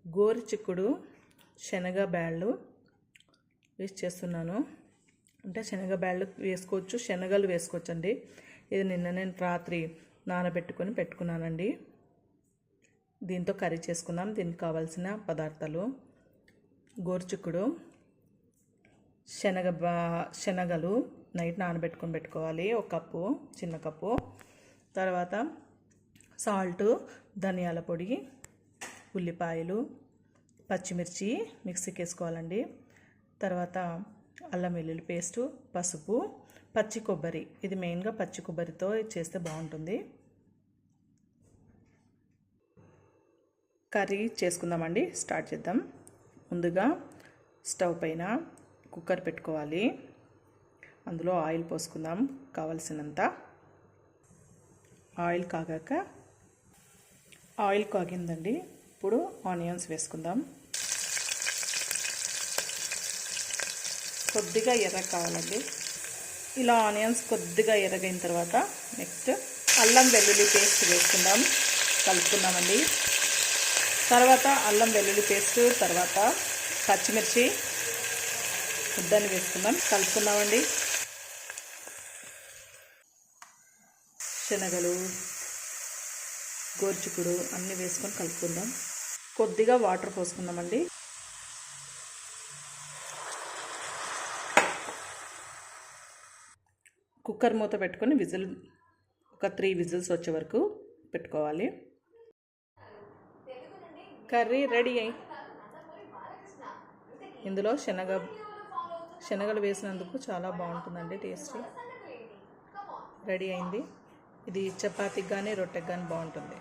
గోరుచిక్కుడు శనగ బ్యాళ్ళు వేసి చేస్తున్నాను. అంటే శనగ బ్యాళ్ళు వేసుకోవచ్చు, శనగలు వేసుకోవచ్చు అండి. ఇది నిన్న నేను రాత్రి నానబెట్టుకొని పెట్టుకున్నానండి. దీంతో కర్రీ చేసుకుందాం. దీనికి కావాల్సిన పదార్థాలు: గోరుచిక్కుడు, శనగలు నైట్ నానబెట్టుకొని పెట్టుకోవాలి, 1 కప్పు, చిన్న కప్పు. తర్వాత సాల్ట్, ధనియాల పొడి, ఉల్లిపాయలు, పచ్చిమిర్చి మిక్సీకి వేసుకోవాలండి. తర్వాత అల్లం వెల్లుల్లి పేస్టు, పసుపు, పచ్చి కొబ్బరి. ఇది మెయిన్గా పచ్చి కొబ్బరితో చేస్తే బాగుంటుంది. కర్రీ చేసుకుందామండి. స్టార్ట్ చేద్దాం. ముందుగా స్టవ్ పైన కుక్కర్ పెట్టుకోవాలి. అందులో ఆయిల్ పోసుకుందాం కావలసినంత. ఆయిల్ కాగిందండి. ఇప్పుడు ఆనియన్స్ వేసుకుందాం. కొద్దిగా ఎర్ర కావాలండి. ఇలా ఆనియన్స్ కొద్దిగా ఎర్రగైన తర్వాత నెక్స్ట్ అల్లం వెల్లుల్లి పేస్ట్ వేసుకుందాం, కలుపుకుందామండి. తర్వాత అల్లం వెల్లుల్లి పేస్ట్, తర్వాత పచ్చిమిర్చి ముద్దని వేసుకుందాం, కలుపుకుందామండి. శనగలు, గోరుచిక్కుడు అన్నీ వేసుకొని కలుపుకుందాం. కొద్దిగా వాటర్ పోసుకుందామండి. కుక్కర్ మూత పెట్టుకొని ఒక 3 విజిల్స్ వచ్చే వరకు పెట్టుకోవాలి. కర్రీ రెడీ అయ్యి ఇందులో శనగలు వేసినందుకు చాలా బాగుంటుందండి, టేస్టీ. రెడీ అయింది. ఇది చపాతీకి కానీ రొట్టెకి కానీ బాగుంటుంది.